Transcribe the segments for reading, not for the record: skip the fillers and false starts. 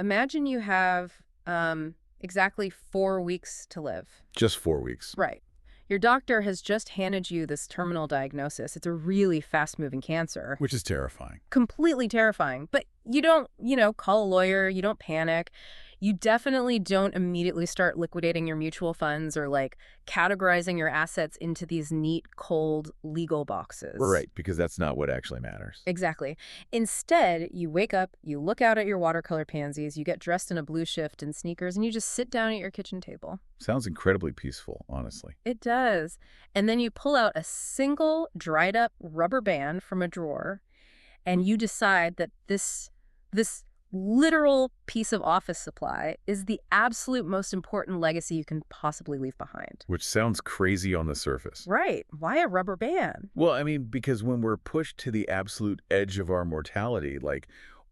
imagine you have exactly 4 weeks to live. Just 4 weeks. Right. Your doctor has just handed you this terminal diagnosis. It's a really fast-moving cancer. Which is terrifying. Completely terrifying. But you don't, call a lawyer. You don't panic. You definitely don't immediately start liquidating your mutual funds or, categorizing your assets into these neat, cold, legal boxes. Right, because that's not what actually matters. Exactly. Instead, you wake up, you look out at your watercolor pansies, you get dressed in a blue shift and sneakers, and you just sit down at your kitchen table. Sounds incredibly peaceful, honestly. It does. And then you pull out a single dried-up rubber band from a drawer, and you decide that this literal piece of office supply is the absolute most important legacy you can possibly leave behind. Which sounds crazy on the surface. Right. Why a rubber band? Well, I mean, because when we're pushed to the absolute edge of our mortality,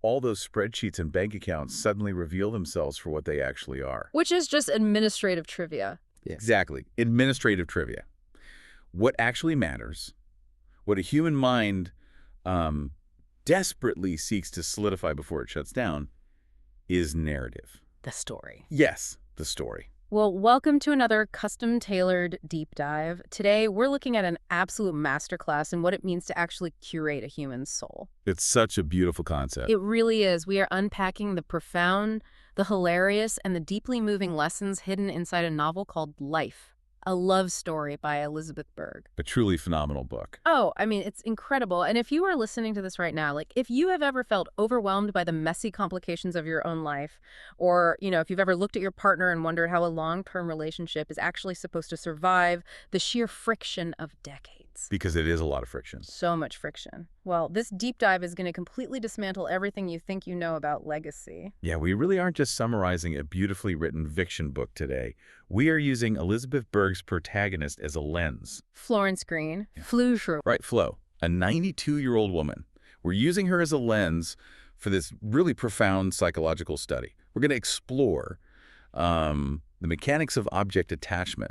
all those spreadsheets and bank accounts suddenly reveal themselves for what they actually are. Which is just administrative trivia. Yeah. Exactly. Administrative trivia. What actually matters, what a human mind desperately seeks to solidify before it shuts down, is narrative. The story. Yes, the story. Well, welcome to another custom-tailored deep dive. Today, we're looking at an absolute masterclass in what it means to actually curate a human soul. It's such a beautiful concept. It really is. We are unpacking the profound, the hilarious, and the deeply moving lessons hidden inside a novel called Life, a love story by Elizabeth Berg. A truly phenomenal book. Oh, I mean, it's incredible. And if you are listening to this right now, if you have ever felt overwhelmed by the messy complications of your own life, or, if you've ever looked at your partner and wondered how a long-term relationship is actually supposed to survive the sheer friction of decades. Because it is a lot of friction. So much friction. Well, this deep dive is going to completely dismantle everything you think you know about legacy. Yeah, we really aren't just summarizing a beautifully written fiction book today. We are using Elizabeth Berg's protagonist as a lens. Florence Greene. Yeah. Flu. Right, Flo, a 92-year-old woman. We're using her as a lens for this really profound psychological study. We're going to explore the mechanics of object attachment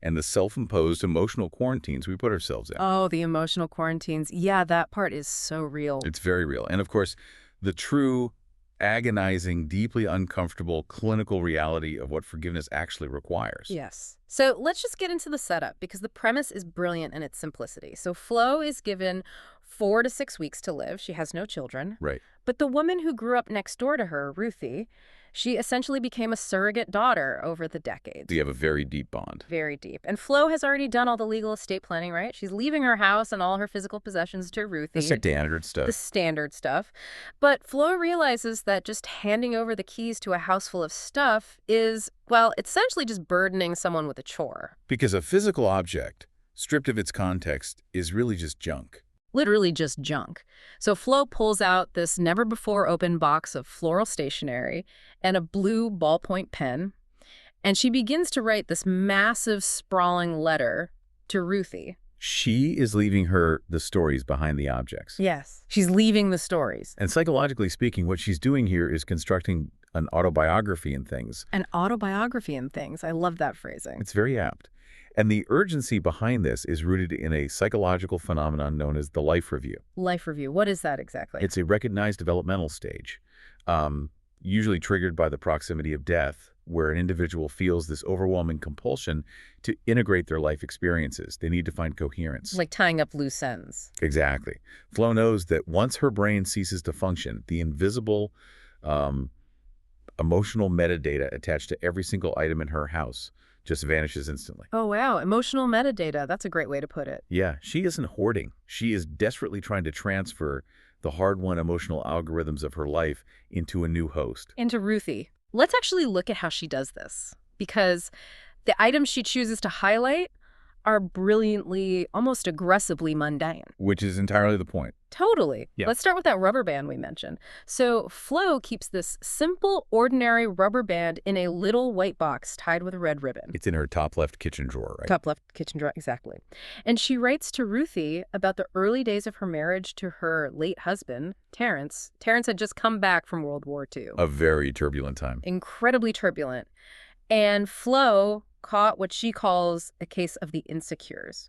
and the self-imposed emotional quarantines we put ourselves in. Oh, the emotional quarantines. Yeah, that part is so real. It's very real. And of course, the true, agonizing, deeply uncomfortable clinical reality of what forgiveness actually requires. Yes. So let's just get into the setup, because the premise is brilliant in its simplicity. So Flo is given 4 to 6 weeks to live. She has no children. Right. But the woman who grew up next door to her, Ruthie, she essentially became a surrogate daughter over the decades. They have a very deep bond. Very deep. And Flo has already done all the legal estate planning, right? She's leaving her house and all her physical possessions to Ruthie. The standard stuff. The standard stuff. But Flo realizes that just handing over the keys to a house full of stuff is, well, it's essentially just burdening someone with a chore. Because a physical object, stripped of its context, is really just junk. Literally just junk. So Flo pulls out this never-before-opened box of floral stationery and a blue ballpoint pen, and she begins to write this massive, sprawling letter to Ruthie. She is leaving her the stories behind the objects. Yes. She's leaving the stories. And psychologically speaking, what she's doing here is constructing an autobiography in things. An autobiography in things. I love that phrasing. It's very apt. And the urgency behind this is rooted in a psychological phenomenon known as the life review. Life review. What is that exactly? It's a recognized developmental stage, usually triggered by the proximity of death, where an individual feels this overwhelming compulsion to integrate their life experiences. They need to find coherence. Like tying up loose ends. Exactly. Flo knows that once her brain ceases to function, the invisible emotional metadata attached to every single item in her house just vanishes instantly. Oh, wow. Emotional metadata. That's a great way to put it. Yeah, she isn't hoarding. She is desperately trying to transfer the hard-won emotional algorithms of her life into a new host. Into Ruthie. Let's actually look at how she does this, because the items she chooses to highlight are brilliantly, almost aggressively mundane. Which is entirely the point. Totally. Yeah. Let's start with that rubber band we mentioned. So Flo keeps this simple, ordinary rubber band in a little white box tied with a red ribbon. It's in her top left kitchen drawer, right? Top left kitchen drawer, exactly. And she writes to Ruthie about the early days of her marriage to her late husband, Terrence. Terrence had just come back from World War II. A very turbulent time. Incredibly turbulent. And Flo caught what she calls a case of the insecures.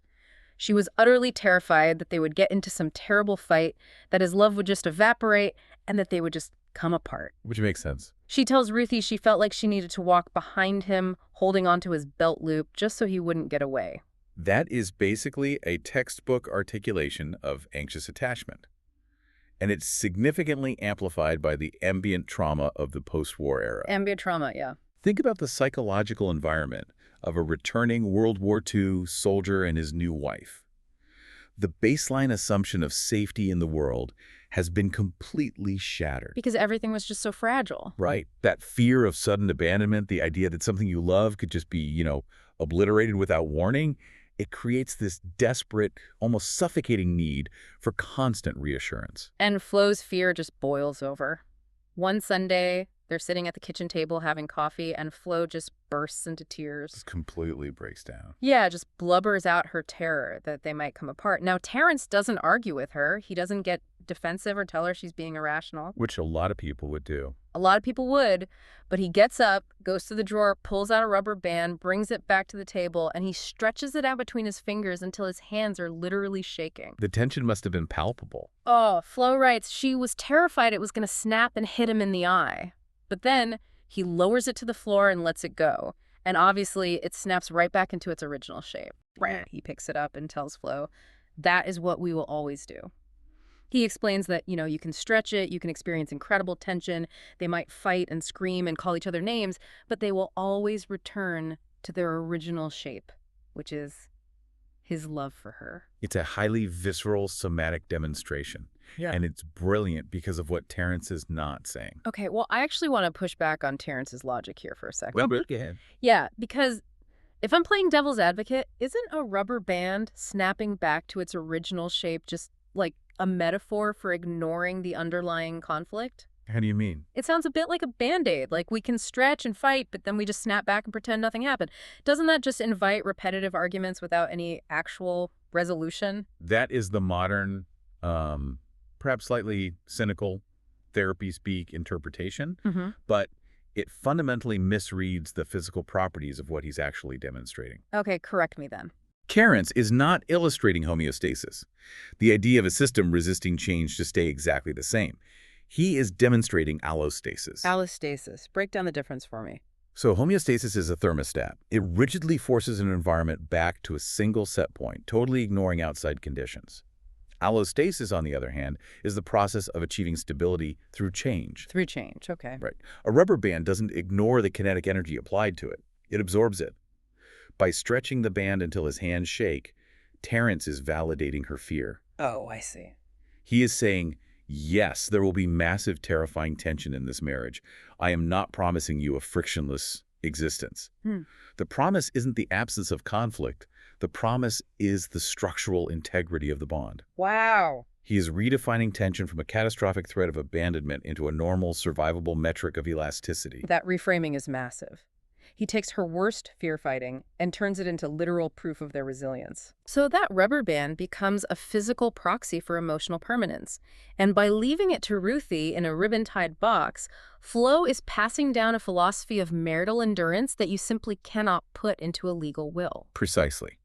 She was utterly terrified that they would get into some terrible fight, that his love would just evaporate, and that they would just come apart. Which makes sense. She tells Ruthie she felt like she needed to walk behind him, holding onto his belt loop, just so he wouldn't get away. That is basically a textbook articulation of anxious attachment. And it's significantly amplified by the ambient trauma of the post-war era. Ambient trauma, yeah. Think about the psychological environment of a returning World War II soldier and his new wife. The baseline assumption of safety in the world has been completely shattered. Because everything was just so fragile. Right. That fear of sudden abandonment, the idea that something you love could just be, obliterated without warning, it creates this desperate, almost suffocating need for constant reassurance. And Flo's fear just boils over. One Sunday, they're sitting at the kitchen table having coffee, and Flo just bursts into tears. Just completely breaks down. Yeah, just blubbers out her terror that they might come apart. Now, Terrence doesn't argue with her. He doesn't get defensive or tell her she's being irrational. Which a lot of people would do. A lot of people would, but he gets up, goes to the drawer, pulls out a rubber band, brings it back to the table, and he stretches it out between his fingers until his hands are literally shaking. The tension must have been palpable. Oh, Flo writes, she was terrified it was going to snap and hit him in the eye. But then he lowers it to the floor and lets it go. And obviously, it snaps right back into its original shape. He picks it up and tells Flo, that is what we will always do. He explains that, you can stretch it, you can experience incredible tension, they might fight and scream and call each other names, but they will always return to their original shape, which is his love for her. It's a highly visceral, somatic demonstration. Yeah. And it's brilliant because of what Terrence is not saying. Okay, well, I actually want to push back on Terrence's logic here for a second. Well, go ahead. Yeah, because if I'm playing devil's advocate, isn't a rubber band snapping back to its original shape just like a metaphor for ignoring the underlying conflict? How do you mean? It sounds a bit like a Band-Aid, like we can stretch and fight, but then we just snap back and pretend nothing happened. Doesn't that just invite repetitive arguments without any actual resolution? That is the modern, perhaps slightly cynical therapy speak interpretation, but it fundamentally misreads the physical properties of what he's actually demonstrating. Okay, correct me then. Terrence is not illustrating homeostasis, the idea of a system resisting change to stay exactly the same. He is demonstrating allostasis. Allostasis. Break down the difference for me. So homeostasis is a thermostat. It rigidly forces an environment back to a single set point, totally ignoring outside conditions. Allostasis, on the other hand, is the process of achieving stability through change. Through change, okay. Right. A rubber band doesn't ignore the kinetic energy applied to it. It absorbs it. By stretching the band until his hands shake, Terrence is validating her fear. Oh, I see. He is saying, yes, there will be massive, terrifying tension in this marriage. I am not promising you a frictionless existence. The promise isn't the absence of conflict. The promise is the structural integrity of the bond. Wow. He is redefining tension from a catastrophic threat of abandonment into a normal, survivable metric of elasticity. That reframing is massive. He takes her worst fear fighting and turns it into literal proof of their resilience. So that rubber band becomes a physical proxy for emotional permanence. And by leaving it to Ruthie in a ribbon-tied box, Flo is passing down a philosophy of marital endurance that you simply cannot put into a legal will. Precisely.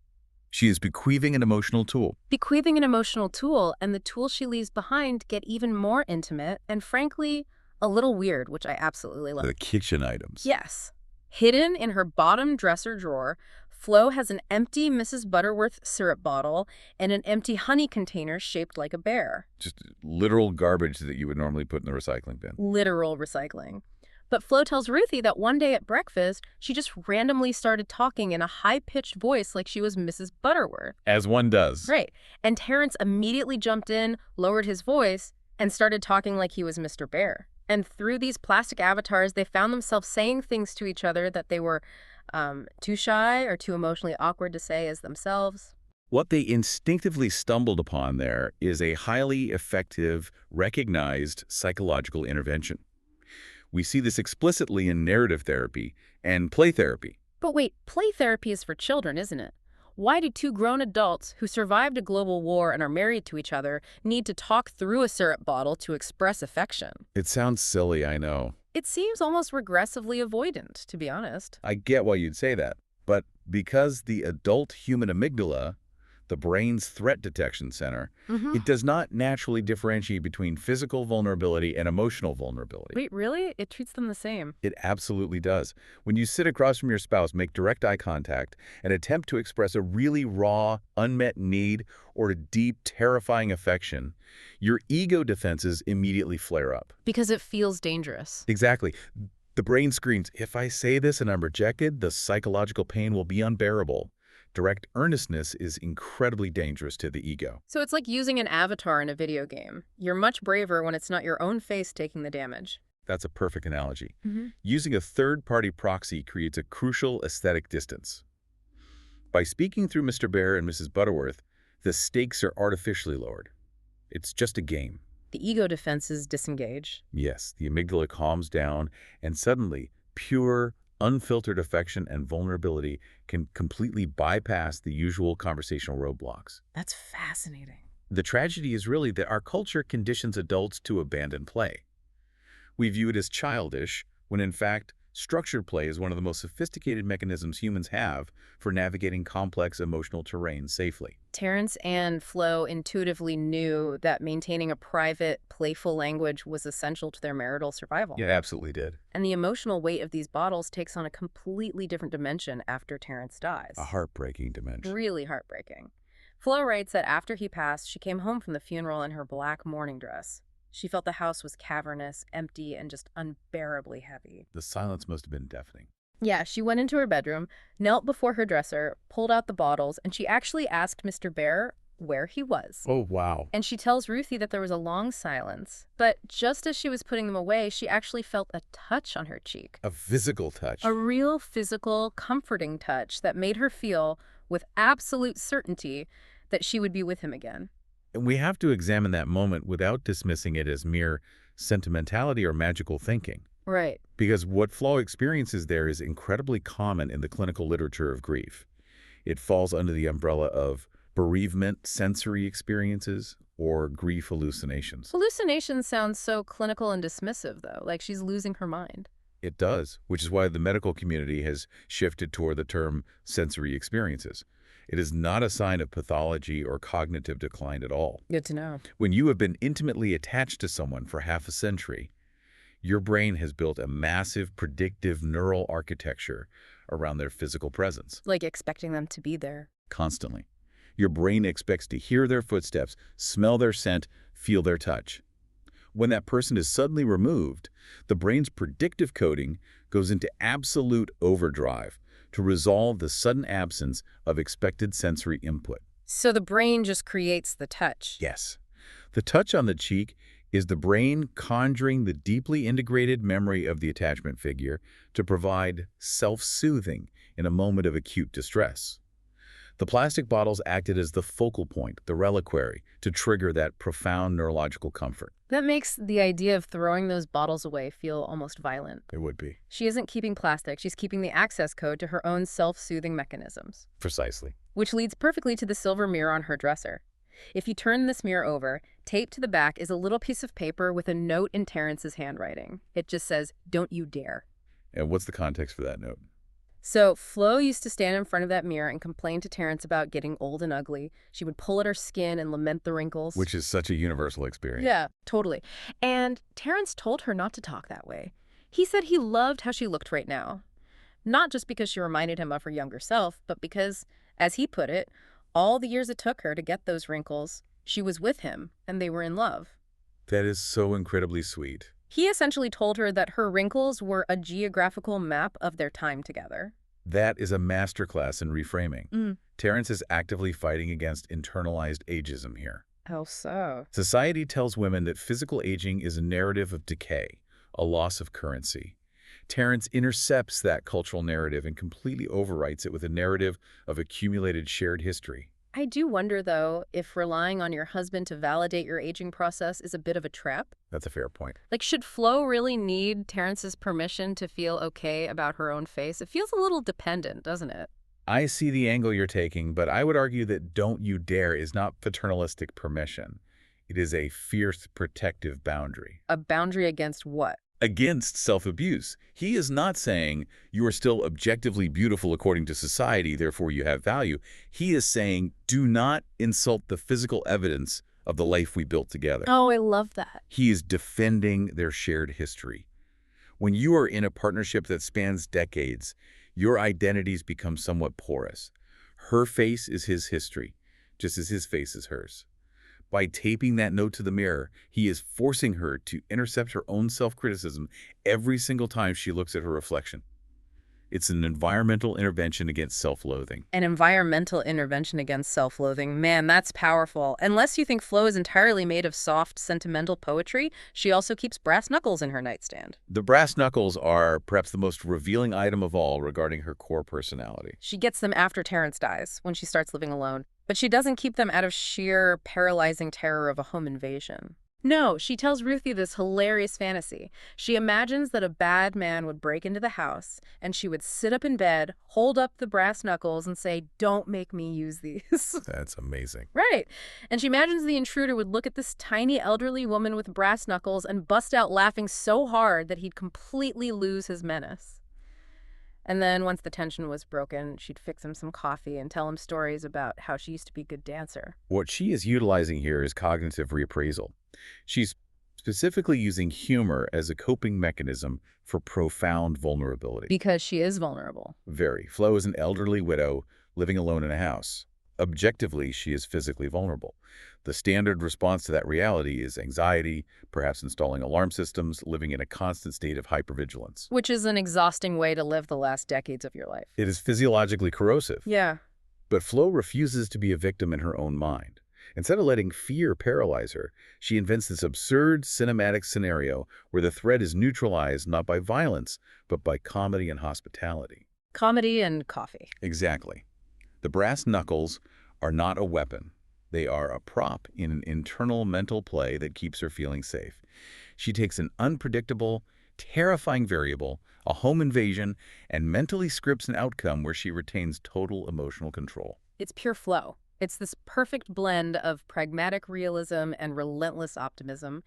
She is bequeathing an emotional tool. Bequeathing an emotional tool, and the tools she leaves behind get even more intimate and, frankly, a little weird, which I absolutely love. The kitchen items. Yes. Hidden in her bottom dresser drawer, Flo has an empty Mrs. Butterworth syrup bottle and an empty honey container shaped like a bear. Just literal garbage that you would normally put in the recycling bin. Literal recycling. But Flo tells Ruthie that one day at breakfast, she just randomly started talking in a high-pitched voice like she was Mrs. Butterworth. As one does. Right. And Terrence immediately jumped in, lowered his voice, and started talking like he was Mr. Bear. And through these plastic avatars, they found themselves saying things to each other that they were too shy or too emotionally awkward to say as themselves. What they instinctively stumbled upon there is a highly effective, recognized psychological intervention. We see this explicitly in narrative therapy and play therapy. But wait, play therapy is for children, isn't it? Why do two grown adults who survived a global war and are married to each other need to talk through a syrup bottle to express affection? It sounds silly, I know. It seems almost regressively avoidant, to be honest. I get why you'd say that. But because the adult human amygdala, the brain's threat detection center, Mm-hmm. it does not naturally differentiate between physical vulnerability and emotional vulnerability. Wait, really? It treats them the same. It absolutely does. When you sit across from your spouse, make direct eye contact, and attempt to express a really raw, unmet need or a deep, terrifying affection, your ego defenses immediately flare up. Because it feels dangerous. Exactly. The brain screams, if I say this and I'm rejected, the psychological pain will be unbearable. Direct earnestness is incredibly dangerous to the ego. So it's like using an avatar in a video game. You're much braver when it's not your own face taking the damage. That's a perfect analogy. Mm-hmm. Using a third-party proxy creates a crucial aesthetic distance. By speaking through Mr. Bear and Mrs. Butterworth, the stakes are artificially lowered. It's just a game. The ego defenses disengage. Yes, the amygdala calms down, and suddenly, pure, unfiltered affection and vulnerability can completely bypass the usual conversational roadblocks. That's fascinating. The tragedy is really that our culture conditions adults to abandon play. We view it as childish, when in fact, structured play is one of the most sophisticated mechanisms humans have for navigating complex emotional terrain safely. Terrence and Flo intuitively knew that maintaining a private, playful language was essential to their marital survival. Yeah, absolutely did. And the emotional weight of these bottles takes on a completely different dimension after Terrence dies. A heartbreaking dimension. Really heartbreaking. Flo writes that after he passed, she came home from the funeral in her black mourning dress. She felt the house was cavernous, empty, and just unbearably heavy. The silence must have been deafening. Yeah, she went into her bedroom, knelt before her dresser, pulled out the bottles, and she actually asked Mr. Bear where he was. Oh, wow. And she tells Ruthie that there was a long silence. But just as she was putting them away, she actually felt a touch on her cheek. A physical touch. A real physical, comforting touch that made her feel, with absolute certainty, that she would be with him again. And we have to examine that moment without dismissing it as mere sentimentality or magical thinking. Right. Because what Flo experiences there is incredibly common in the clinical literature of grief. It falls under the umbrella of bereavement sensory experiences or grief hallucinations. Hallucinations sound so clinical and dismissive, though, like she's losing her mind. It does, which is why the medical community has shifted toward the term sensory experiences. It is not a sign of pathology or cognitive decline at all. Good to know. When you have been intimately attached to someone for half a century, your brain has built a massive predictive neural architecture around their physical presence. Like expecting them to be there. Constantly. Your brain expects to hear their footsteps, smell their scent, feel their touch. When that person is suddenly removed, the brain's predictive coding goes into absolute overdrive to resolve the sudden absence of expected sensory input. So the brain just creates the touch. Yes. The touch on the cheek is the brain conjuring the deeply integrated memory of the attachment figure to provide self-soothing in a moment of acute distress. The plastic bottles acted as the focal point, the reliquary, to trigger that profound neurological comfort. That makes the idea of throwing those bottles away feel almost violent. It would be. She isn't keeping plastic, she's keeping the access code to her own self-soothing mechanisms. Precisely. Which leads perfectly to the silver mirror on her dresser. If you turn this mirror over, taped to the back is a little piece of paper with a note in Terrence's handwriting. It just says, "Don't you dare." And what's the context for that note? So Flo used to stand in front of that mirror and complain to Terrence about getting old and ugly. She would pull at her skin and lament the wrinkles. Which is such a universal experience. Yeah, totally. And Terrence told her not to talk that way. He said he loved how she looked right now. Not just because she reminded him of her younger self, but because, as he put it, all the years it took her to get those wrinkles, she was with him and they were in love. That is so incredibly sweet. He essentially told her that her wrinkles were a geographical map of their time together. That is a masterclass in reframing. Mm. Terrence is actively fighting against internalized ageism here. How so? Society tells women that physical aging is a narrative of decay, a loss of currency. Terrence intercepts that cultural narrative and completely overwrites it with a narrative of accumulated shared history. I do wonder, though, if relying on your husband to validate your aging process is a bit of a trap. That's a fair point. Like, should Flo really need Terrence's permission to feel okay about her own face? It feels a little dependent, doesn't it? I see the angle you're taking, but I would argue that "don't you dare" is not paternalistic permission. It is a fierce protective boundary. A boundary against what? against self-abuse. He is not saying you are still objectively beautiful according to society, therefore you have value. He is saying do not insult the physical evidence of the life we built together. Oh, I love that. He is defending their shared history. When you are in a partnership that spans decades, your identities become somewhat porous. Her face is his history, just as his face is hers. By taping that note to the mirror, he is forcing her to intercept her own self-criticism every single time she looks at her reflection. It's an environmental intervention against self-loathing. An environmental intervention against self-loathing. Man, that's powerful. Unless you think Flo is entirely made of soft, sentimental poetry, she also keeps brass knuckles in her nightstand. The brass knuckles are perhaps the most revealing item of all regarding her core personality. She gets them after Terrence dies, when she starts living alone. But she doesn't keep them out of sheer, paralyzing terror of a home invasion. No, she tells Ruthie this hilarious fantasy. She imagines that a bad man would break into the house, and she would sit up in bed, hold up the brass knuckles, and say, "Don't make me use these." That's amazing. Right. And she imagines the intruder would look at this tiny elderly woman with brass knuckles and bust out laughing so hard that he'd completely lose his menace. And then once the tension was broken, she'd fix him some coffee and tell him stories about how she used to be a good dancer. What she is utilizing here is cognitive reappraisal. She's specifically using humor as a coping mechanism for profound vulnerability. Because she is vulnerable. Very. Flo is an elderly widow living alone in a house. Objectively, she is physically vulnerable. The standard response to that reality is anxiety, perhaps installing alarm systems, living in a constant state of hypervigilance. Which is an exhausting way to live the last decades of your life. It is physiologically corrosive. Yeah. But Flo refuses to be a victim in her own mind. Instead of letting fear paralyze her, she invents this absurd cinematic scenario where the threat is neutralized not by violence, but by comedy and hospitality. Comedy and coffee. Exactly. The brass knuckles are not a weapon. They are a prop in an internal mental play that keeps her feeling safe. She takes an unpredictable, terrifying variable, a home invasion, and mentally scripts an outcome where she retains total emotional control. It's pure flow. It's this perfect blend of pragmatic realism and relentless optimism.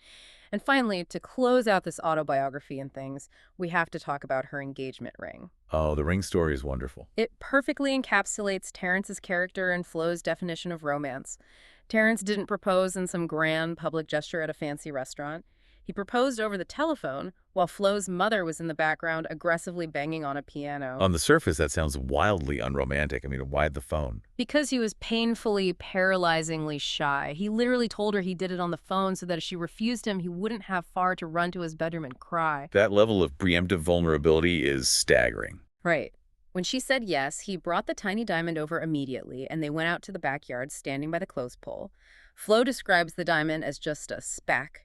And finally, to close out this autobiography and things, we have to talk about her engagement ring. Oh, the ring story is wonderful. It perfectly encapsulates Terrence's character and Flo's definition of romance. Terrence didn't propose in some grand public gesture at a fancy restaurant. He proposed over the telephone while Flo's mother was in the background aggressively banging on a piano. On the surface, that sounds wildly unromantic. I mean, why the phone? Because he was painfully, paralyzingly shy. He literally told her he did it on the phone so that if she refused him, he wouldn't have far to run to his bedroom and cry. That level of preemptive vulnerability is staggering. Right. When she said yes, he brought the tiny diamond over immediately, and they went out to the backyard, standing by the clothes pole. Flo describes the diamond as just a speck,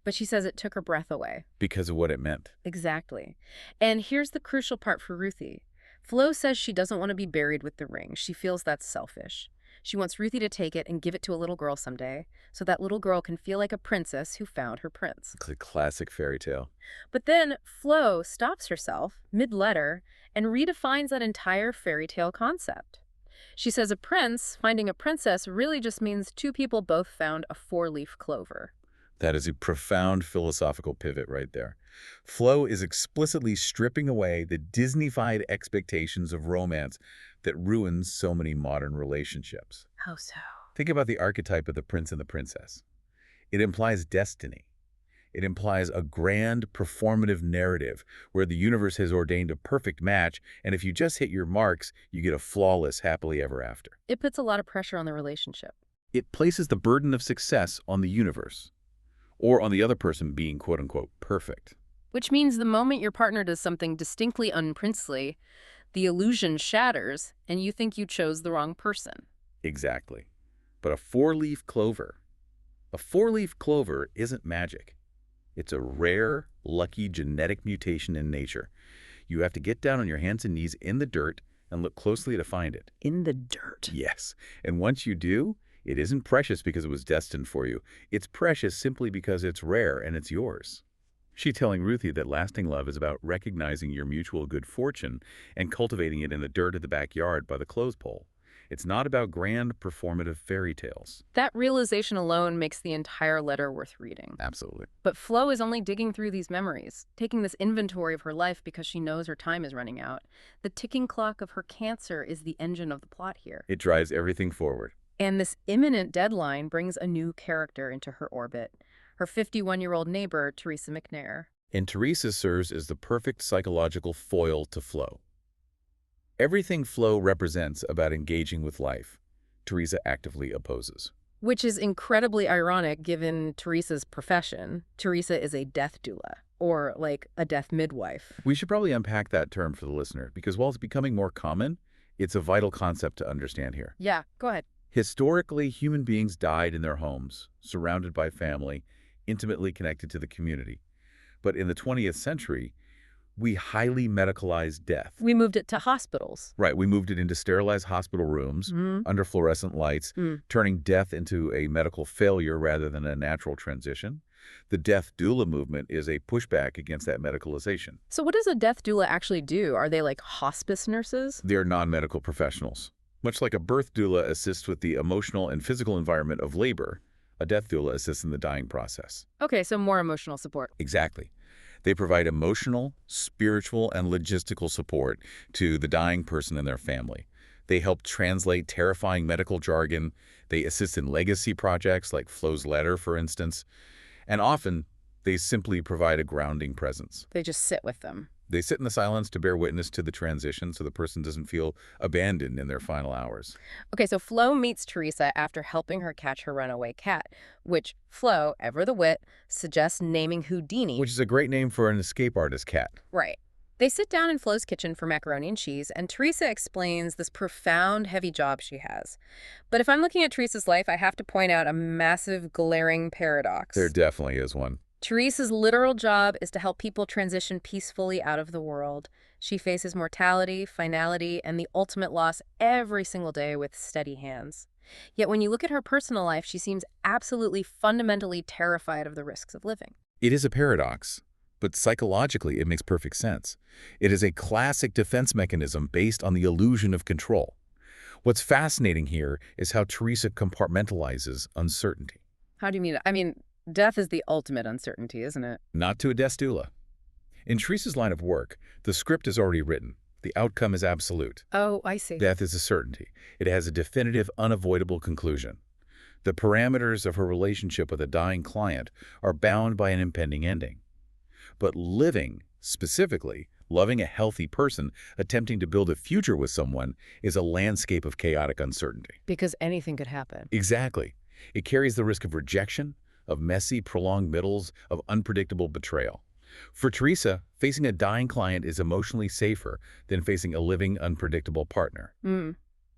but she says it took her breath away. Because of what it meant. Exactly. And here's the crucial part for Ruthie. Flo says she doesn't want to be buried with the ring. She feels that's selfish. She wants Ruthie to take it and give it to a little girl someday, so that little girl can feel like a princess who found her prince. It's a classic fairy tale. But then Flo stops herself mid-letter and redefines that entire fairy tale concept. She says a prince finding a princess really just means two people both found a four-leaf clover. That is a profound philosophical pivot right there. Flo is explicitly stripping away the Disney-fied expectations of romance that ruins so many modern relationships. How so? Think about the archetype of the prince and the princess. It implies destiny. It implies a grand performative narrative where the universe has ordained a perfect match, and if you just hit your marks, you get a flawless happily ever after. It puts a lot of pressure on the relationship. It places the burden of success on the universe, or on the other person being quote-unquote perfect. Which means the moment your partner does something distinctly unprincely, the illusion shatters, and you think you chose the wrong person. Exactly. But a four-leaf clover isn't magic. It's a rare, lucky genetic mutation in nature. You have to get down on your hands and knees in the dirt and look closely to find it. In the dirt. Yes. And once you do, it isn't precious because it was destined for you. It's precious simply because it's rare and it's yours. She's telling Ruthie that lasting love is about recognizing your mutual good fortune and cultivating it in the dirt of the backyard by the clothes pole. It's not about grand performative fairy tales. That realization alone makes the entire letter worth reading. Absolutely. But Flo is only digging through these memories, taking this inventory of her life because she knows her time is running out. The ticking clock of her cancer is the engine of the plot here. It drives everything forward. And this imminent deadline brings a new character into her orbit, her 51-year-old neighbor, Teresa McNair. And Teresa serves as the perfect psychological foil to Flo. Everything Flo represents about engaging with life, Teresa actively opposes. Which is incredibly ironic given Teresa's profession. Teresa is a death doula, or like a death midwife. We should probably unpack that term for the listener, because while it's becoming more common, it's a vital concept to understand here. Yeah, go ahead. Historically, human beings died in their homes, surrounded by family, intimately connected to the community. But in the 20th century, we highly medicalized death. We moved it to hospitals. Right, we moved it into sterilized hospital rooms under fluorescent lights, turning death into a medical failure rather than a natural transition. The death doula movement is a pushback against that medicalization. So what does a death doula actually do? Are they like hospice nurses? They are non-medical professionals. Much like a birth doula assists with the emotional and physical environment of labor, a death doula assists in the dying process. Okay, so more emotional support. Exactly. They provide emotional, spiritual, and logistical support to the dying person and their family. They help translate terrifying medical jargon. They assist in legacy projects like Flo's letter, for instance. And often, they simply provide a grounding presence. They just sit with them. They sit in the silence to bear witness to the transition so the person doesn't feel abandoned in their final hours. Okay, so Flo meets Teresa after helping her catch her runaway cat, which Flo, ever the wit, suggests naming Houdini. Which is a great name for an escape artist cat. Right. They sit down in Flo's kitchen for macaroni and cheese, and Teresa explains this profound, heavy job she has. But if I'm looking at Teresa's life, I have to point out a massive, glaring paradox. There definitely is one. Teresa's literal job is to help people transition peacefully out of the world. She faces mortality, finality, and the ultimate loss every single day with steady hands. Yet when you look at her personal life, she seems absolutely fundamentally terrified of the risks of living. It is a paradox, but psychologically it makes perfect sense. It is a classic defense mechanism based on the illusion of control. What's fascinating here is how Teresa compartmentalizes uncertainty. How do you mean? I mean, death is the ultimate uncertainty, isn't it? Not to a death doula. In Teresa's line of work, the script is already written. The outcome is absolute. Oh, I see. Death is a certainty. It has a definitive, unavoidable conclusion. The parameters of her relationship with a dying client are bound by an impending ending. But living, specifically, loving a healthy person, attempting to build a future with someone, is a landscape of chaotic uncertainty. Because anything could happen. Exactly. It carries the risk of rejection, of messy, prolonged middles, of unpredictable betrayal. For Teresa, facing a dying client is emotionally safer than facing a living, unpredictable partner.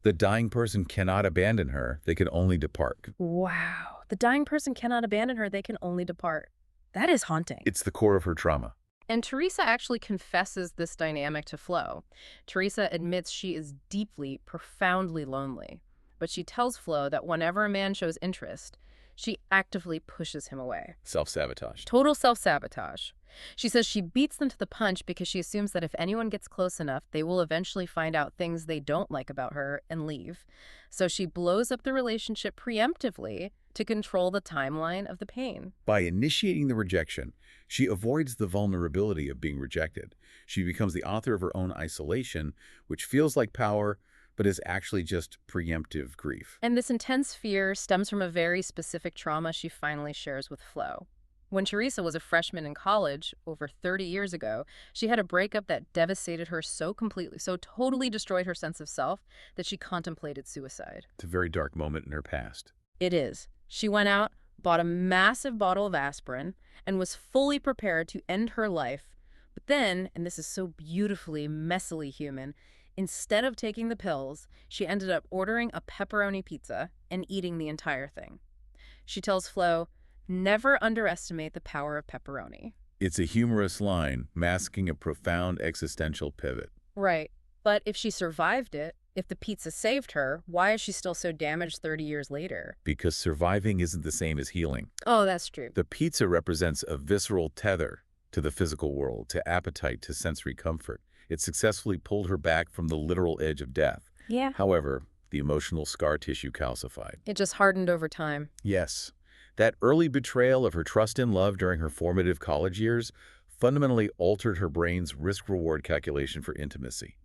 The dying person cannot abandon her. They can only depart. Wow. The dying person cannot abandon her. They can only depart. That is haunting. It's the core of her trauma. And Teresa actually confesses this dynamic to Flo. Teresa admits she is deeply, profoundly lonely. But she tells Flo that whenever a man shows interest, she actively pushes him away. Self-sabotage. Total self-sabotage. She says she beats them to the punch because she assumes that if anyone gets close enough, they will eventually find out things they don't like about her and leave. So she blows up the relationship preemptively to control the timeline of the pain. By initiating the rejection, she avoids the vulnerability of being rejected. She becomes the author of her own isolation, which feels like power, but is actually just preemptive grief. And this intense fear stems from a very specific trauma she finally shares with Flo. When Teresa was a freshman in college, over 30 years ago, she had a breakup that devastated her so completely, so totally destroyed her sense of self, that she contemplated suicide. It's a very dark moment in her past. It is. She went out, bought a massive bottle of aspirin, and was fully prepared to end her life. But then, and this is so beautifully, messily human, instead of taking the pills, she ended up ordering a pepperoni pizza and eating the entire thing. She tells Flo, "Never underestimate the power of pepperoni." It's a humorous line, masking a profound existential pivot. Right. But if she survived it, if the pizza saved her, why is she still so damaged 30 years later? Because surviving isn't the same as healing. Oh, that's true. The pizza represents a visceral tether to the physical world, to appetite, to sensory comfort. It successfully pulled her back from the literal edge of death. Yeah. However, the emotional scar tissue calcified. It just hardened over time. Yes, that early betrayal of her trust and love during her formative college years fundamentally altered her brain's risk-reward calculation for intimacy.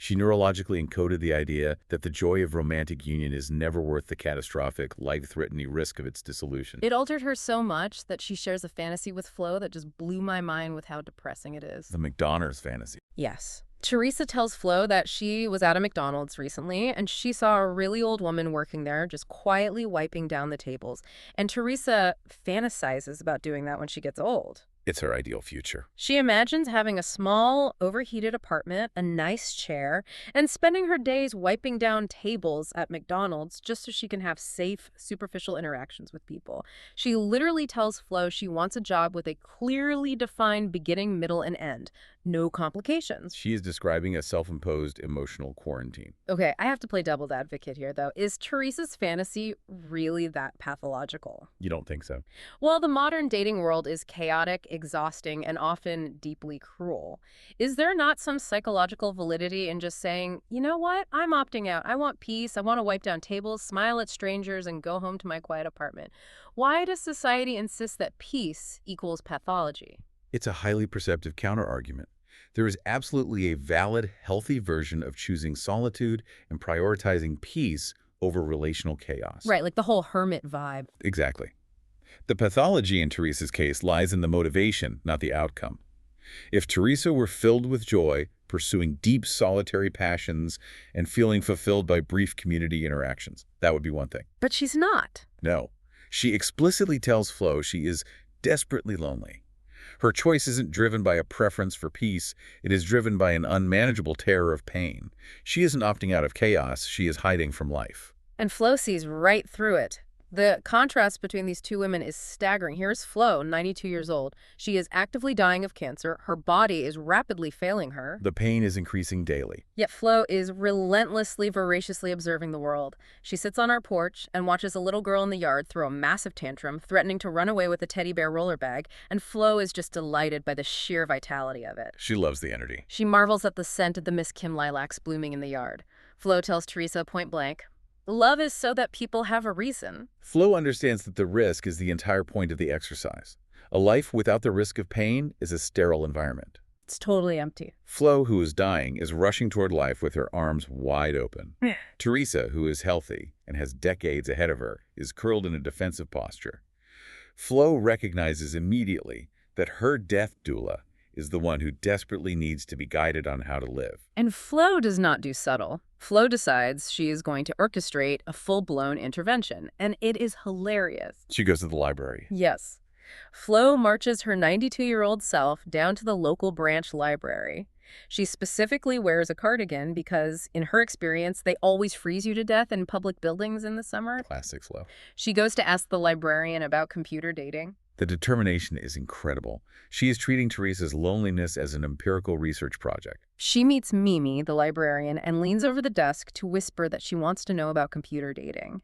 She neurologically encoded the idea that the joy of romantic union is never worth the catastrophic, life-threatening risk of its dissolution. It altered her so much that she shares a fantasy with Flo that just blew my mind with how depressing it is. The McDonald's fantasy. Yes. Teresa tells Flo that she was at a McDonald's recently, and she saw a really old woman working there, just quietly wiping down the tables. And Teresa fantasizes about doing that when she gets old. It's her ideal future. She imagines having a small, overheated apartment, a nice chair, and spending her days wiping down tables at McDonald's just so she can have safe, superficial interactions with people. She literally tells Flo she wants a job with a clearly defined beginning, middle, and end. No complications. She is describing a self-imposed emotional quarantine. Okay, I have to play devil's advocate here, though. Is Teresa's fantasy really that pathological? You don't think so? Well, the modern dating world is chaotic, exhausting, and often deeply cruel. Is there not some psychological validity in just saying, you know what, I'm opting out. I want peace. I want to wipe down tables, smile at strangers, and go home to my quiet apartment. Why does society insist that peace equals pathology? It's a highly perceptive counterargument. There is absolutely a valid, healthy version of choosing solitude and prioritizing peace over relational chaos. Right, like the whole hermit vibe. Exactly. The pathology in Teresa's case lies in the motivation, not the outcome. If Teresa were filled with joy, pursuing deep solitary passions, and feeling fulfilled by brief community interactions, that would be one thing. But she's not. No. She explicitly tells Flo she is desperately lonely. Her choice isn't driven by a preference for peace. It is driven by an unmanageable terror of pain. She isn't opting out of chaos. She is hiding from life. And Flo sees right through it. The contrast between these two women is staggering. Here's Flo, 92 years old. She is actively dying of cancer. Her body is rapidly failing her. The pain is increasing daily. Yet Flo is relentlessly, voraciously observing the world. She sits on our porch and watches a little girl in the yard throw a massive tantrum, threatening to run away with a teddy bear roller bag, and Flo is just delighted by the sheer vitality of it. She loves the energy. She marvels at the scent of the Miss Kim lilacs blooming in the yard. Flo tells Teresa point blank, "Love is so that people have a reason." Flo understands that the risk is the entire point of the exercise. A life without the risk of pain is a sterile environment. It's totally empty. Flo, who is dying, is rushing toward life with her arms wide open. Teresa, who is healthy and has decades ahead of her, is curled in a defensive posture. Flo recognizes immediately that her death doula is the one who desperately needs to be guided on how to live. And Flo does not do subtle. Flo decides she is going to orchestrate a full-blown intervention, and it is hilarious. She goes to the library. Yes. Flo marches her 92-year-old self down to the local branch library. She specifically wears a cardigan because, in her experience, they always freeze you to death in public buildings in the summer. Classic Flo. She goes to ask the librarian about computer dating. The determination is incredible. She is treating Teresa's loneliness as an empirical research project. She meets Mimi, the librarian, and leans over the desk to whisper that she wants to know about computer dating.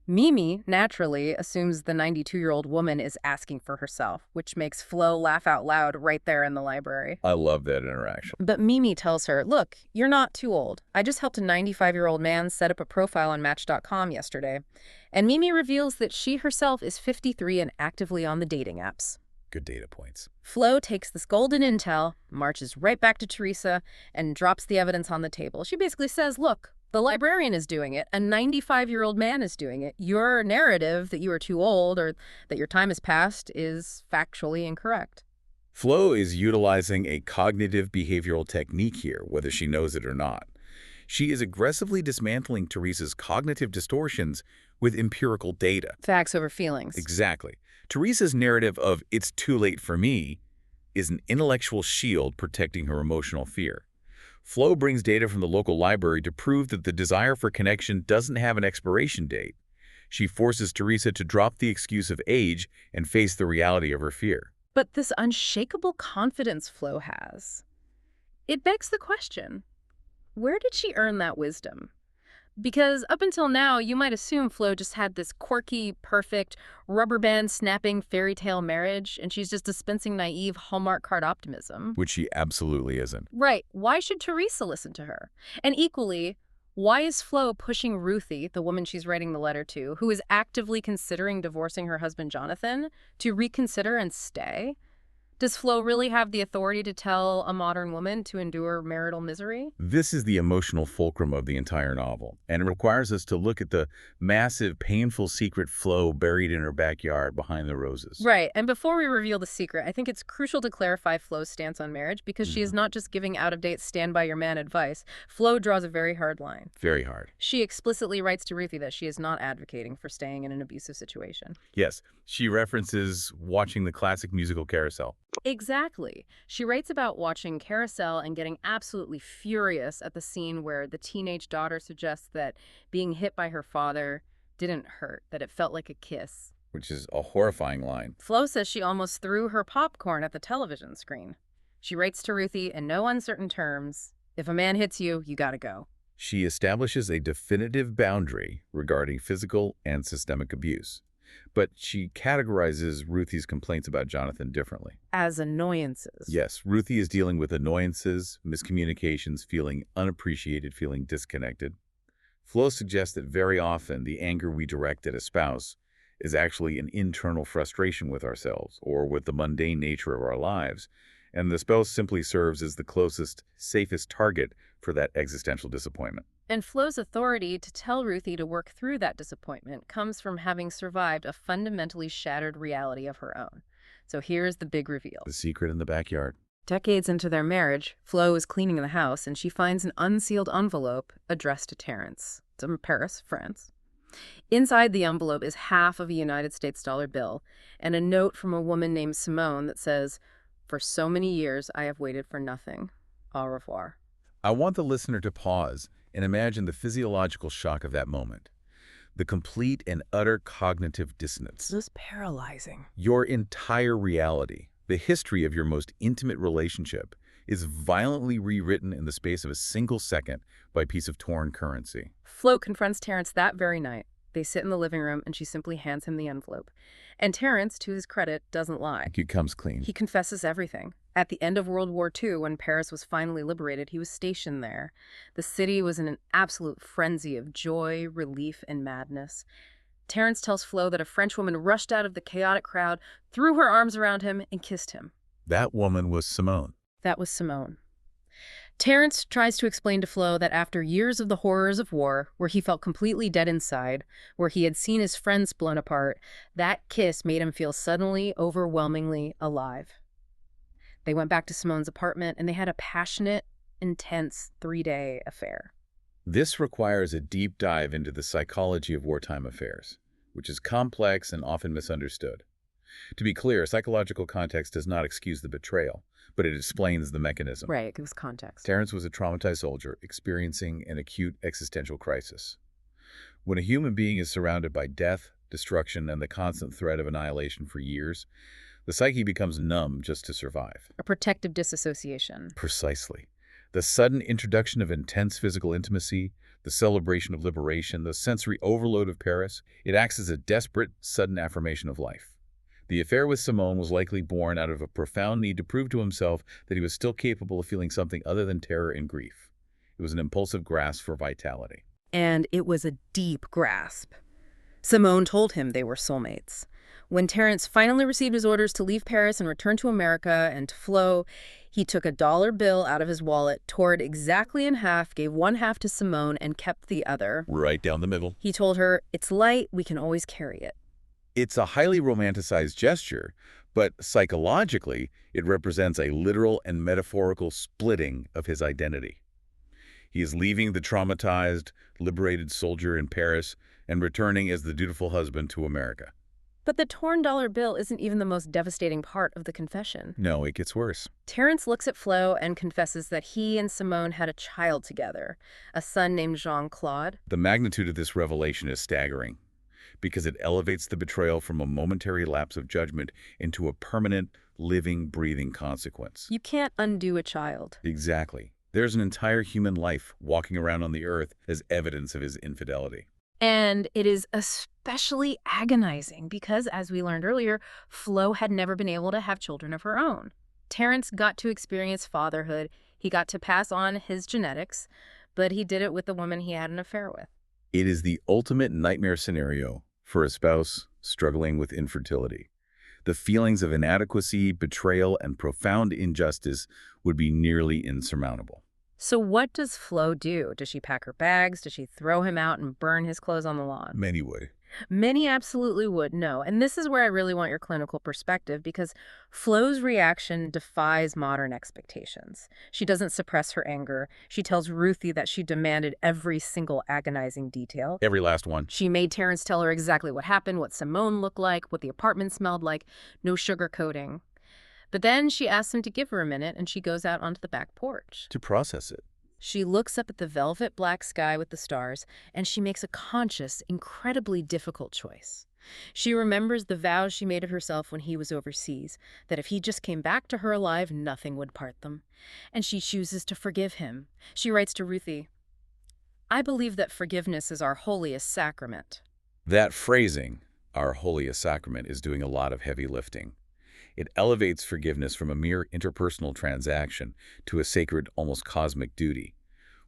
Mimi, naturally, assumes the 92-year-old woman is asking for herself, which makes Flo laugh out loud right there in the library. I love that interaction. But Mimi tells her, look, you're not too old. I just helped a 95-year-old man set up a profile on Match.com yesterday. And Mimi reveals that she herself is 53 and actively on the dating apps. Good data points. Flo takes this golden intel, marches right back to Teresa, and drops the evidence on the table. She basically says, look, the librarian is doing it. A 95-year-old man is doing it. Your narrative that you are too old or that your time has passed is factually incorrect. Flo is utilizing a cognitive behavioral technique here, whether she knows it or not. She is aggressively dismantling Teresa's cognitive distortions with empirical data. Facts over feelings. Exactly. Teresa's narrative of "it's too late for me" is an intellectual shield protecting her emotional fear. Flo brings data from the local library to prove that the desire for connection doesn't have an expiration date. She forces Teresa to drop the excuse of age and face the reality of her fear. But this unshakable confidence Flo has, it begs the question, where did she earn that wisdom? Because up until now, you might assume Flo just had this quirky, perfect, rubber band snapping fairy tale marriage, and she's just dispensing naive Hallmark card optimism. Which she absolutely isn't. Right. Why should Teresa listen to her? And equally, Why is Flo pushing Ruthie, the woman she's writing the letter to, who is actively considering divorcing her husband Jonathan, to reconsider and stay? Does Flo really have the authority to tell a modern woman to endure marital misery? This is the emotional fulcrum of the entire novel, and it requires us to look at the massive, painful secret Flo buried in her backyard behind the roses. Right, and before we reveal the secret, I think it's crucial to clarify Flo's stance on marriage because she is not just giving out-of-date stand-by-your-man advice. Flo draws a very hard line. Very hard. She explicitly writes to Ruthie that she is not advocating for staying in an abusive situation. Yes, she references watching the classic musical Carousel. Exactly. She writes about watching Carousel and getting absolutely furious at the scene where the teenage daughter suggests that being hit by her father didn't hurt, that it felt like a kiss. Which is a horrifying line. Flo says she almost threw her popcorn at the television screen. She writes to Ruthie in no uncertain terms, if a man hits you, you gotta go. She establishes a definitive boundary regarding physical and systemic abuse. But she categorizes Ruthie's complaints about Jonathan differently. As annoyances. Yes, Ruthie is dealing with annoyances, miscommunications, feeling unappreciated, feeling disconnected. Flo suggests that very often the anger we direct at a spouse is actually an internal frustration with ourselves or with the mundane nature of our lives, and the spouse simply serves as the closest, safest target for that existential disappointment. And Flo's authority to tell Ruthie to work through that disappointment comes from having survived a fundamentally shattered reality of her own. So here's the big reveal. The secret in the backyard. Decades into their marriage, Flo is cleaning the house and she finds an unsealed envelope addressed to Terrence. It's in Paris, France. Inside the envelope is half of a United States dollar bill and a note from a woman named Simone that says, "For so many years, I have waited for nothing. Au revoir." I want the listener to pause and imagine the physiological shock of that moment. The complete and utter cognitive dissonance. This is paralyzing. Your entire reality, the history of your most intimate relationship, is violently rewritten in the space of a single second by a piece of torn currency. Flo confronts Terrence that very night. They sit in the living room and she simply hands him the envelope. And Terrence, to his credit, doesn't lie. He comes clean. He confesses everything. At the end of World War II, when Paris was finally liberated, he was stationed there. The city was in an absolute frenzy of joy, relief, and madness. Terrence tells Flo that a French woman rushed out of the chaotic crowd, threw her arms around him, and kissed him. That woman was Simone. That was Simone. Terrence tries to explain to Flo that after years of the horrors of war, where he felt completely dead inside, where he had seen his friends blown apart, that kiss made him feel suddenly, overwhelmingly alive. They went back to Simone's apartment and they had a passionate, intense 3-day affair. This requires a deep dive into the psychology of wartime affairs, which is complex and often misunderstood. To be clear, psychological context does not excuse the betrayal, but it explains the mechanism. Right, it gives context. Terrence was a traumatized soldier experiencing an acute existential crisis. When a human being is surrounded by death, destruction, and the constant threat of annihilation for years, the psyche becomes numb just to survive. A protective disassociation. Precisely. The sudden introduction of intense physical intimacy, the celebration of liberation, the sensory overload of Paris, it acts as a desperate, sudden affirmation of life. The affair with Simone was likely born out of a profound need to prove to himself that he was still capable of feeling something other than terror and grief. It was an impulsive grasp for vitality. And it was a deep grasp. Simone told him they were soulmates. When Terrence finally received his orders to leave Paris and return to America and to Flo, he took a dollar bill out of his wallet, tore it exactly in half, gave one half to Simone, and kept the other. Right down the middle. He told her, "It's light, we can always carry it." It's a highly romanticized gesture, but psychologically, it represents a literal and metaphorical splitting of his identity. He is leaving the traumatized, liberated soldier in Paris and returning as the dutiful husband to America. But the torn dollar bill isn't even the most devastating part of the confession. No, it gets worse. Terrence looks at Flo and confesses that he and Simone had a child together, a son named Jean-Claude. The magnitude of this revelation is staggering, because it elevates the betrayal from a momentary lapse of judgment into a permanent, living, breathing consequence. You can't undo a child. Exactly. There's an entire human life walking around on the earth as evidence of his infidelity. And it is especially agonizing because, as we learned earlier, Flo had never been able to have children of her own. Terrence got to experience fatherhood. He got to pass on his genetics. but he did it with the woman he had an affair with. It is the ultimate nightmare scenario for a spouse struggling with infertility. The feelings of inadequacy, betrayal, and profound injustice would be nearly insurmountable. So what does Flo do? Does she pack her bags? Does she throw him out and burn his clothes on the lawn? Many would. Many absolutely would, no. And this is where I really want your clinical perspective, because Flo's reaction defies modern expectations. She doesn't suppress her anger. She tells Ruthie that she demanded every single agonizing detail. Every last one. She made Terrence tell her exactly what happened, what Simone looked like, what the apartment smelled like. No sugarcoating. But then she asks him to give her a minute, and she goes out onto the back porch. To process it. She looks up at the velvet black sky with the stars, and she makes a conscious, incredibly difficult choice. She remembers the vows she made of herself when he was overseas, that if he just came back to her alive, nothing would part them. And she chooses to forgive him. She writes to Ruthie, "I believe that forgiveness is our holiest sacrament." That phrasing, our holiest sacrament, is doing a lot of heavy lifting. It elevates forgiveness from a mere interpersonal transaction to a sacred, almost cosmic duty.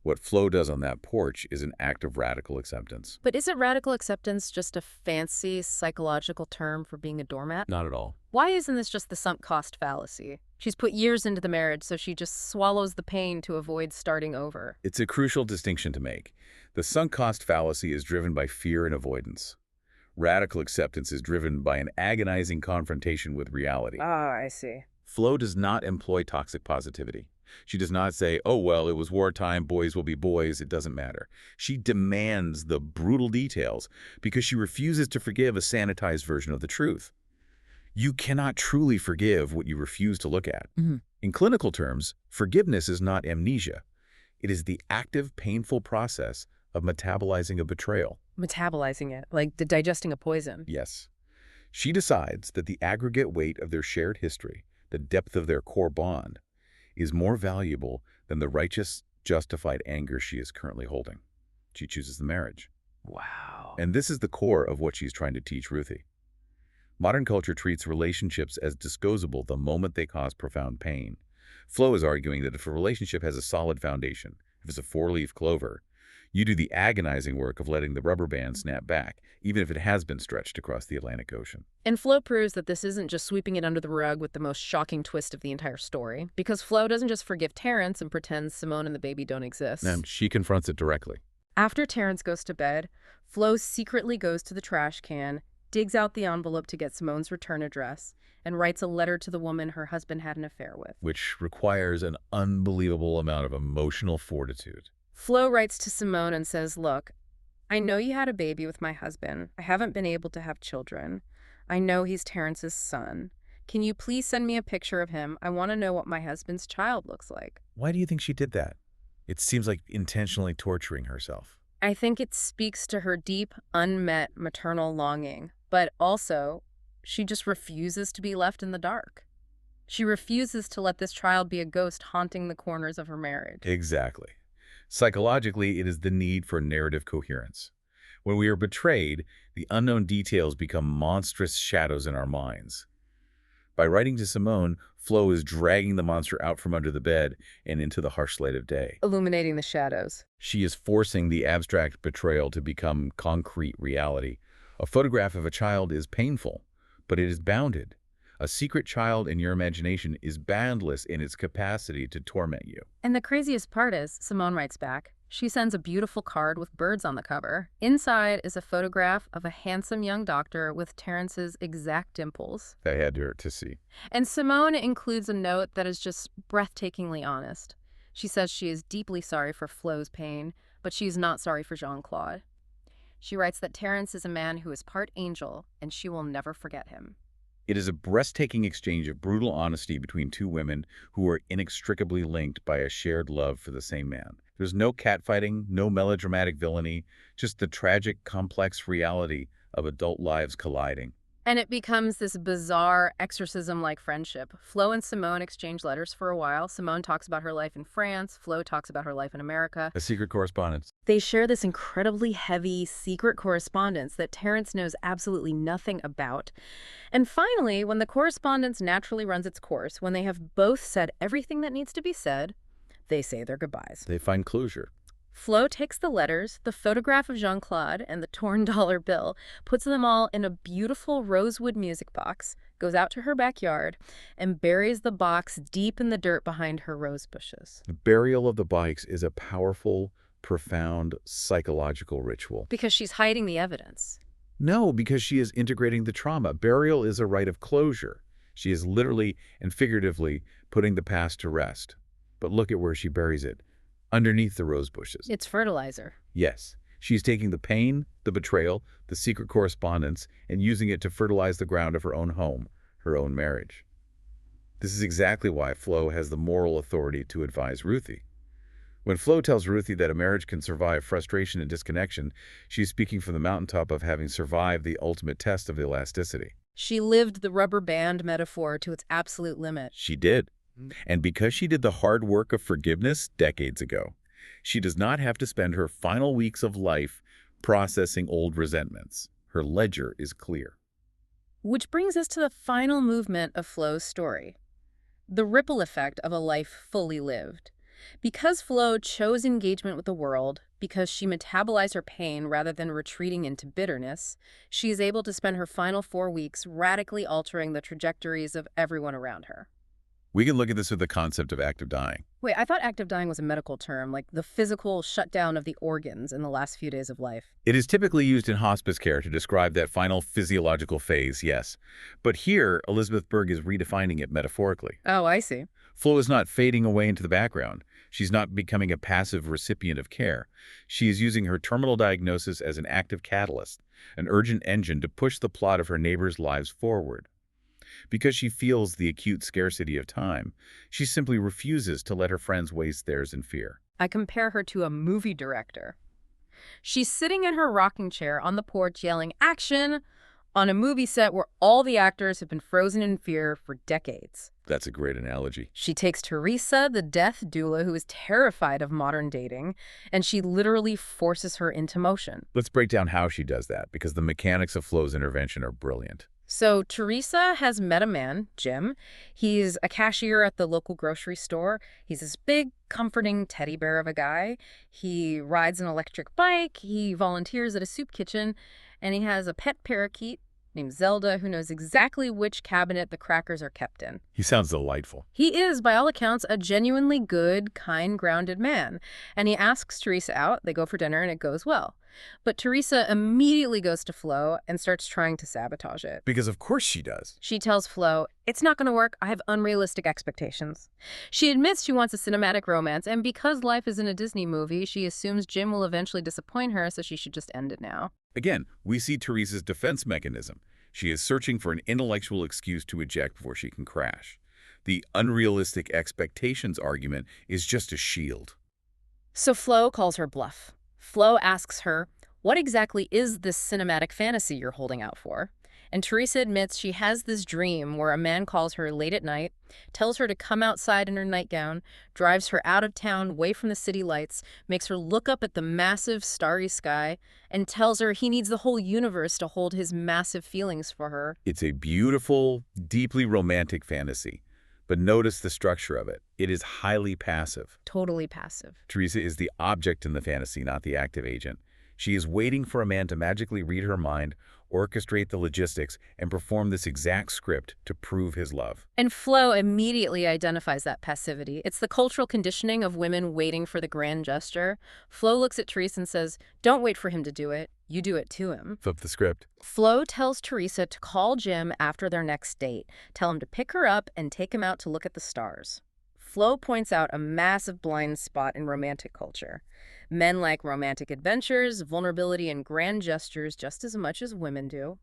What Flo does on that porch is an act of radical acceptance. But isn't radical acceptance just a fancy psychological term for being a doormat? Not at all. Why isn't this just the sunk cost fallacy? She's put years into the marriage, so she just swallows the pain to avoid starting over. It's a crucial distinction to make. The sunk cost fallacy is driven by fear and avoidance. Radical acceptance is driven by an agonizing confrontation with reality. Ah, I see. Flo does not employ toxic positivity. She does not say, oh, well, it was wartime, boys will be boys, it doesn't matter. She demands the brutal details because she refuses to forgive a sanitized version of the truth. You cannot truly forgive what you refuse to look at. In clinical terms, forgiveness is not amnesia. It is the active, painful process of metabolizing a betrayal. Metabolizing it, like digesting a poison. Yes. She decides that the aggregate weight of their shared history, the depth of their core bond, is more valuable than the righteous, justified anger she is currently holding. She chooses the marriage. Wow. And this is the core of what she's trying to teach Ruthie. Modern culture treats relationships as disposable the moment they cause profound pain. Flo is arguing that if a relationship has a solid foundation, if it's a four-leaf clover, you do the agonizing work of letting the rubber band snap back, even if it has been stretched across the Atlantic Ocean. And Flo proves that this isn't just sweeping it under the rug with the most shocking twist of the entire story, because Flo doesn't just forgive Terrence and pretends Simone and the baby don't exist. And she confronts it directly. After Terrence goes to bed, Flo secretly goes to the trash can, digs out the envelope to get Simone's return address, and writes a letter to the woman her husband had an affair with. Which requires an unbelievable amount of emotional fortitude. Flo writes to Simone and says, "Look, I know you had a baby with my husband. I haven't been able to have children. I know he's Terrence's son. Can you please send me a picture of him? I want to know what my husband's child looks like." Why do you think she did that? It seems like intentionally torturing herself. I think it speaks to her deep, unmet maternal longing, but also she just refuses to be left in the dark. She refuses to let this child be a ghost haunting the corners of her marriage. Exactly. Psychologically, it is the need for narrative coherence. When we are betrayed, the unknown details become monstrous shadows in our minds. By writing to Simone, Flo is dragging the monster out from under the bed and into the harsh light of day. Illuminating the shadows. She is forcing the abstract betrayal to become concrete reality. A photograph of a child is painful, but it is bounded. A secret child in your imagination is boundless in its capacity to torment you. And the craziest part is, Simone writes back, she sends a beautiful card with birds on the cover. Inside is a photograph of a handsome young doctor with Terrence's exact dimples. I had her to see. And Simone includes a note that is just breathtakingly honest. She says she is deeply sorry for Flo's pain, but she is not sorry for Jean-Claude. She writes that Terrence is a man who is part angel, and she will never forget him. It is a breathtaking exchange of brutal honesty between two women who are inextricably linked by a shared love for the same man. There's no catfighting, no melodramatic villainy, just the tragic, complex reality of adult lives colliding. And it becomes this bizarre exorcism-like friendship. Flo and Simone exchange letters for a while. Simone talks about her life in France. Flo talks about her life in America. A secret correspondence. They share this incredibly heavy, secret correspondence that Terrence knows absolutely nothing about. And finally, when the correspondence naturally runs its course, when they have both said everything that needs to be said, they say their goodbyes. They find closure. Flo takes the letters, the photograph of Jean-Claude, and the torn dollar bill, puts them all in a beautiful rosewood music box, goes out to her backyard, and buries the box deep in the dirt behind her rose bushes. The burial of the bikes is a powerful, profound psychological ritual. Because she's hiding the evidence. No, because she is integrating the trauma. Burial is a rite of closure. She is literally and figuratively putting the past to rest. But look at where she buries it. Underneath the rose bushes. It's fertilizer. Yes, she's taking the pain, the betrayal, the secret correspondence, and using it to fertilize the ground of her own home, her own marriage. This is exactly why Flo has the moral authority to advise Ruthie. When Flo tells Ruthie that a marriage can survive frustration and disconnection, she's speaking from the mountaintop of having survived the ultimate test of elasticity. She lived the rubber band metaphor to its absolute limit. She did. And because she did the hard work of forgiveness decades ago, she does not have to spend her final weeks of life processing old resentments. Her ledger is clear. Which brings us to the final movement of Flo's story. The ripple effect of a life fully lived. Because Flo chose engagement with the world, because she metabolized her pain rather than retreating into bitterness, she is able to spend her final 4 weeks radically altering the trajectories of everyone around her. We can look at this with the concept of active dying. Wait, I thought active dying was a medical term, like the physical shutdown of the organs in the last few days of life. It is typically used in hospice care to describe that final physiological phase, yes. But here, Elizabeth Berg is redefining it metaphorically. Oh, I see. Flo is not fading away into the background. She's not becoming a passive recipient of care. She is using her terminal diagnosis as an active catalyst, an urgent engine to push the plot of her neighbors' lives forward. Because she feels the acute scarcity of time, she simply refuses to let her friends waste theirs in fear. I compare her to a movie director. She's sitting in her rocking chair on the porch yelling, "Action!" on a movie set where all the actors have been frozen in fear for decades. That's a great analogy. She takes Teresa, the death doula who is terrified of modern dating, and she literally forces her into motion. Let's break down how she does that, because the mechanics of Flo's intervention are brilliant. So Teresa has met a man, Jim. He's a cashier at the local grocery store. He's this big, comforting teddy bear of a guy. He rides an electric bike. He volunteers at a soup kitchen. And he has a pet parakeet named Zelda who knows exactly which cabinet the crackers are kept in. He sounds delightful. He is, by all accounts, a genuinely good, kind, grounded man. And he asks Teresa out. They go for dinner and it goes well. But Teresa immediately goes to Flo and starts trying to sabotage it. Because of course she does. She tells Flo, "It's not going to work. I have unrealistic expectations." She admits she wants a cinematic romance, and because life is in a Disney movie, she assumes Jim will eventually disappoint her, so she should just end it now. Again, we see Teresa's defense mechanism. She is searching for an intellectual excuse to eject before she can crash. The unrealistic expectations argument is just a shield. So Flo calls her bluff. Flo asks her, "What exactly is this cinematic fantasy you're holding out for?" And Teresa admits she has this dream where a man calls her late at night, tells her to come outside in her nightgown, drives her out of town, away from the city lights, makes her look up at the massive starry sky, and tells her he needs the whole universe to hold his massive feelings for her. It's a beautiful, deeply romantic fantasy. But notice the structure of it. It is highly passive. Totally passive. Teresa is the object in the fantasy, not the active agent. She is waiting for a man to magically read her mind, orchestrate the logistics, and perform this exact script to prove his love. And Flo immediately identifies that passivity. It's the cultural conditioning of women waiting for the grand gesture. Flo looks at Teresa and says, "Don't wait for him to do it. You do it to him." Flip the script. Flo tells Teresa to call Jim after their next date, tell him to pick her up and take him out to look at the stars. Flo points out a massive blind spot in romantic culture. Men like romantic adventures, vulnerability, and grand gestures just as much as women do.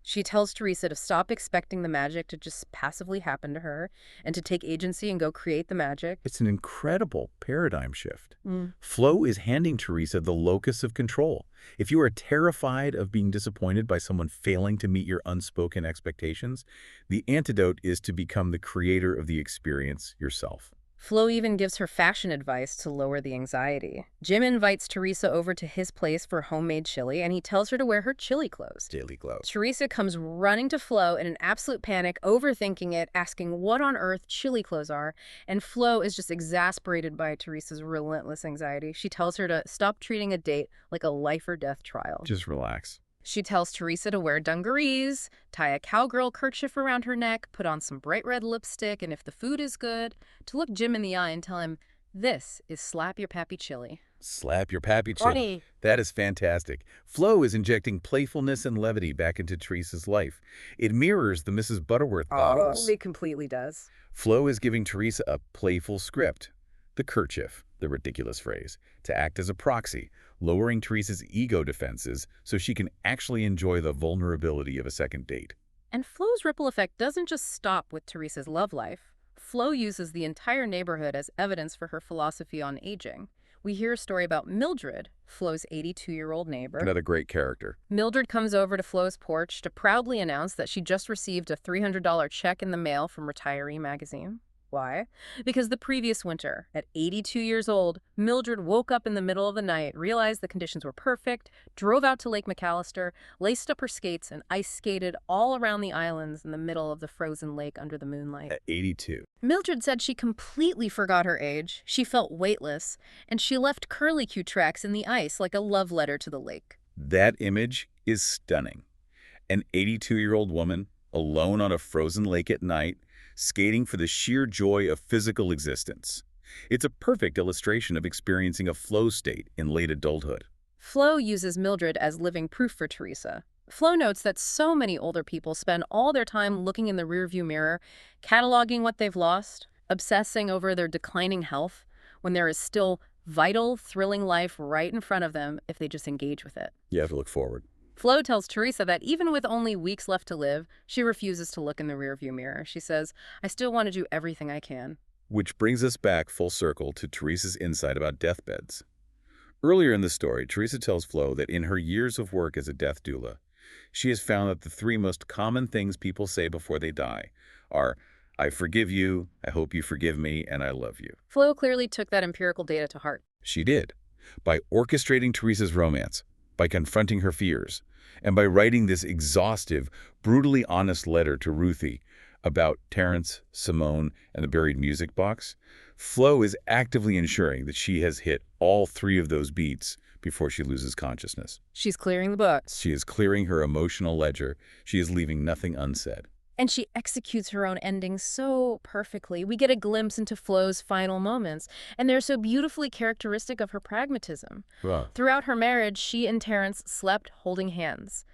She tells Teresa to stop expecting the magic to just passively happen to her and to take agency and go create the magic. It's an incredible paradigm shift. Flo is handing Teresa the locus of control. If you are terrified of being disappointed by someone failing to meet your unspoken expectations, the antidote is to become the creator of the experience yourself. Flo even gives her fashion advice to lower the anxiety. Jim invites Teresa over to his place for homemade chili, and he tells her to wear her chili clothes. Daily gloves. Teresa comes running to Flo in an absolute panic, overthinking it, asking what on earth chili clothes are, and Flo is just exasperated by Teresa's relentless anxiety. She tells her to stop treating a date like a life or death trial. Just relax. She tells Teresa to wear dungarees, tie a cowgirl kerchief around her neck, put on some bright red lipstick, and if the food is good, to look Jim in the eye and tell him, this is slap your pappy chili. Slap your pappy chili. Funny. That is fantastic. Flo is injecting playfulness and levity back into Teresa's life. It mirrors the Mrs. Butterworth bottles. It completely does. Flo is giving Teresa a playful script, the kerchief, the ridiculous phrase, to act as a proxy, lowering Teresa's ego defenses so she can actually enjoy the vulnerability of a second date. And Flo's ripple effect doesn't just stop with Teresa's love life. Flo uses the entire neighborhood as evidence for her philosophy on aging. We hear a story about Mildred, Flo's 82-year-old neighbor. Another great character. Mildred comes over to Flo's porch to proudly announce that she just received a $300 check in the mail from Retiree magazine. Why? Because the previous winter, at 82 years old, Mildred woke up in the middle of the night, realized the conditions were perfect, drove out to Lake McAllister, laced up her skates, and ice skated all around the islands in the middle of the frozen lake under the moonlight. At 82. Mildred said she completely forgot her age, she felt weightless, and she left curlicue tracks in the ice like a love letter to the lake. That image is stunning. An 82-year-old woman, alone on a frozen lake at night, skating for the sheer joy of physical existence. It's a perfect illustration of experiencing a flow state in late adulthood. Flo uses Mildred as living proof for Teresa. Flo notes that so many older people spend all their time looking in the rearview mirror, cataloging what they've lost, obsessing over their declining health, when there is still vital, thrilling life right in front of them if they just engage with it. You have to look forward. Flo tells Teresa that even with only weeks left to live, she refuses to look in the rearview mirror. She says, I still want to do everything I can. Which brings us back full circle to Teresa's insight about deathbeds. Earlier in the story, Teresa tells Flo that in her years of work as a death doula, she has found that the three most common things people say before they die are, I forgive you, I hope you forgive me, and I love you. Flo clearly took that empirical data to heart. She did. By orchestrating Teresa's romance, by confronting her fears, and by writing this exhaustive, brutally honest letter to Ruthie about Terrence, Simone, and the buried music box, Flo is actively ensuring that she has hit all three of those beats before she loses consciousness. She's clearing the books. She is clearing her emotional ledger. She is leaving nothing unsaid. And she executes her own ending so perfectly. We get a glimpse into Flo's final moments, and they're so beautifully characteristic of her pragmatism. Wow. Throughout her marriage, she and Terrence slept holding hands.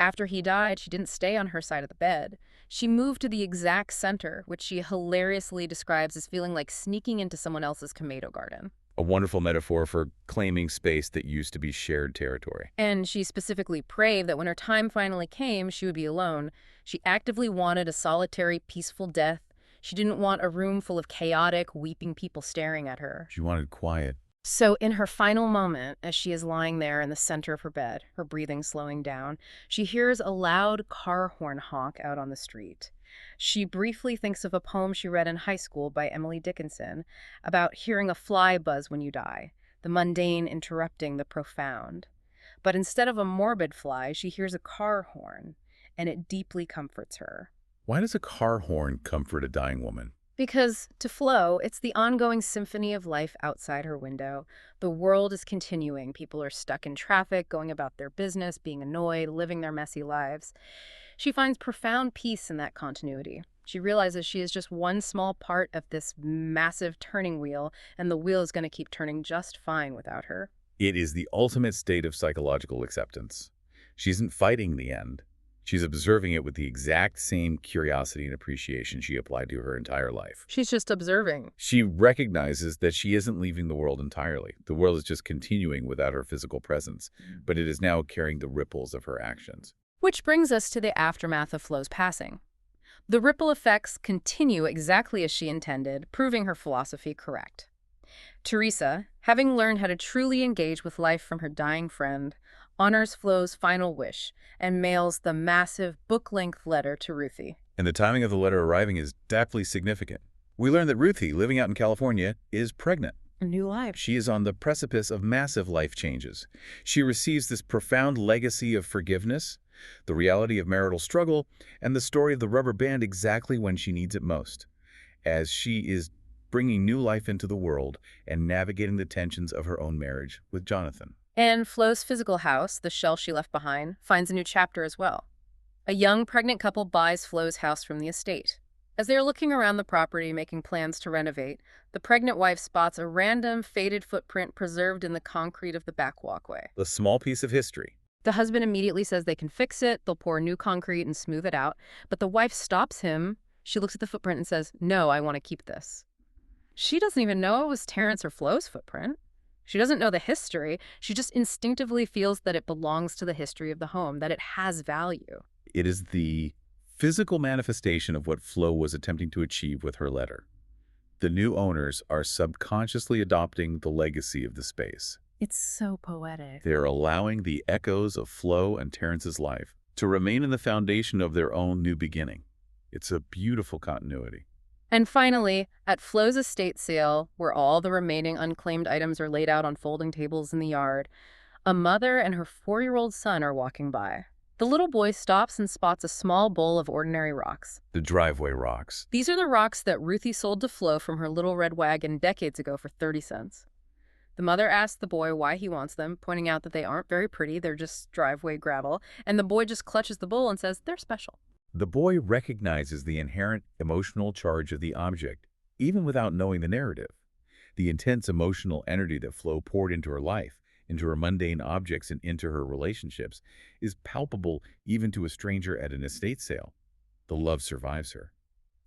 After he died, she didn't stay on her side of the bed. She moved to the exact center, which she hilariously describes as feeling like sneaking into someone else's tomato garden. A wonderful metaphor for claiming space that used to be shared territory. And she specifically prayed that when her time finally came, she would be alone. She actively wanted a solitary, peaceful death. She didn't want a room full of chaotic, weeping people staring at her. She wanted quiet. So in her final moment, as she is lying there in the center of her bed, her breathing slowing down, she hears a loud car horn honk out on the street. She briefly thinks of a poem she read in high school by Emily Dickinson about hearing a fly buzz when you die, the mundane interrupting the profound. But instead of a morbid fly, she hears a car horn, and it deeply comforts her. Why does a car horn comfort a dying woman? Because, to Flo, it's the ongoing symphony of life outside her window. The world is continuing. People are stuck in traffic, going about their business, being annoyed, living their messy lives. She finds profound peace in that continuity. She realizes she is just one small part of this massive turning wheel, and the wheel is going to keep turning just fine without her. It is the ultimate state of psychological acceptance. She isn't fighting the end. She's observing it with the exact same curiosity and appreciation she applied to her entire life. She's just observing. She recognizes that she isn't leaving the world entirely. The world is just continuing without her physical presence, but it is now carrying the ripples of her actions. Which brings us to the aftermath of Flo's passing. The ripple effects continue exactly as she intended, proving her philosophy correct. Teresa, having learned how to truly engage with life from her dying friend, honors Flo's final wish and mails the massive book-length letter to Ruthie. And the timing of the letter arriving is definitely significant. We learn that Ruthie, living out in California, is pregnant. A new life. She is on the precipice of massive life changes. She receives this profound legacy of forgiveness, the reality of marital struggle, and the story of the rubber band exactly when she needs it most, as she is bringing new life into the world and navigating the tensions of her own marriage with Jonathan. And Flo's physical house, the shell she left behind, finds a new chapter as well. A young pregnant couple buys Flo's house from the estate. As they are looking around the property, making plans to renovate, the pregnant wife spots a random, faded footprint preserved in the concrete of the back walkway. A small piece of history. The husband immediately says they can fix it, they'll pour new concrete and smooth it out, but the wife stops him. She looks at the footprint and says, "No, I want to keep this." She doesn't even know it was Terrence or Flo's footprint. She doesn't know the history. She just instinctively feels that it belongs to the history of the home, that it has value. It is the physical manifestation of what Flo was attempting to achieve with her letter. The new owners are subconsciously adopting the legacy of the space. It's so poetic. They're allowing the echoes of Flo and Terrence's life to remain in the foundation of their own new beginning. It's a beautiful continuity. And finally, at Flo's estate sale, where all the remaining unclaimed items are laid out on folding tables in the yard, a mother and her 4-year-old son are walking by. The little boy stops and spots a small bowl of ordinary rocks. The driveway rocks. These are the rocks that Ruthie sold to Flo from her little red wagon decades ago for 30 cents. The mother asks the boy why he wants them, pointing out that they aren't very pretty, they're just driveway gravel, and the boy just clutches the bowl and says they're special. The boy recognizes the inherent emotional charge of the object, even without knowing the narrative. The intense emotional energy that Flo poured into her life, into her mundane objects, and into her relationships is palpable even to a stranger at an estate sale. The love survives her.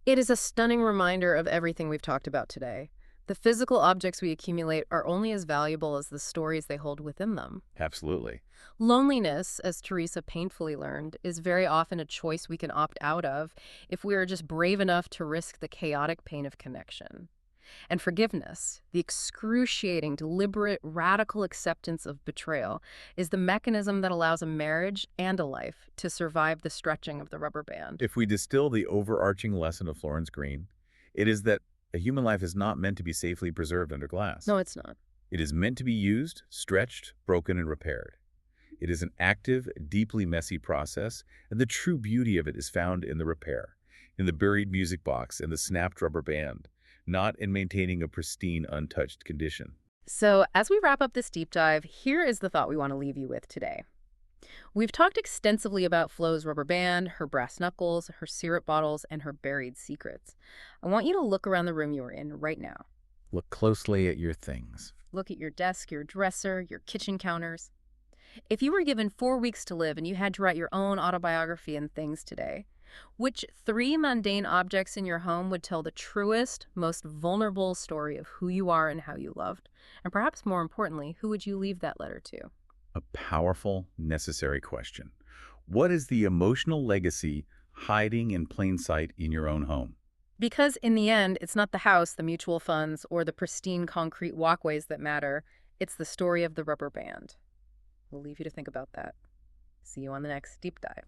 It is a stunning reminder of everything we've talked about today. The physical objects we accumulate are only as valuable as the stories they hold within them. Absolutely. Loneliness, as Teresa painfully learned, is very often a choice we can opt out of if we are just brave enough to risk the chaotic pain of connection. And forgiveness, the excruciating, deliberate, radical acceptance of betrayal, is the mechanism that allows a marriage and a life to survive the stretching of the rubber band. If we distill the overarching lesson of Florence Greene, it is that a human life is not meant to be safely preserved under glass. No, it's not. It is meant to be used, stretched, broken, and repaired. It is an active, deeply messy process, and the true beauty of it is found in the repair, in the buried music box and the snapped rubber band, not in maintaining a pristine, untouched condition. So, as we wrap up this deep dive, here is the thought we want to leave you with today. We've talked extensively about Flo's rubber band, her brass knuckles, her syrup bottles, and her buried secrets. I want you to look around the room you are in right now. Look closely at your things. Look at your desk, your dresser, your kitchen counters. If you were given 4 weeks to live and you had to write your own autobiography and things today, which 3 mundane objects in your home would tell the truest, most vulnerable story of who you are and how you loved? And perhaps more importantly, who would you leave that letter to? A powerful, necessary question. What is the emotional legacy hiding in plain sight in your own home? Because in the end, it's not the house, the mutual funds, or the pristine concrete walkways that matter. It's the story of the rubber band. We'll leave you to think about that. See you on the next deep dive.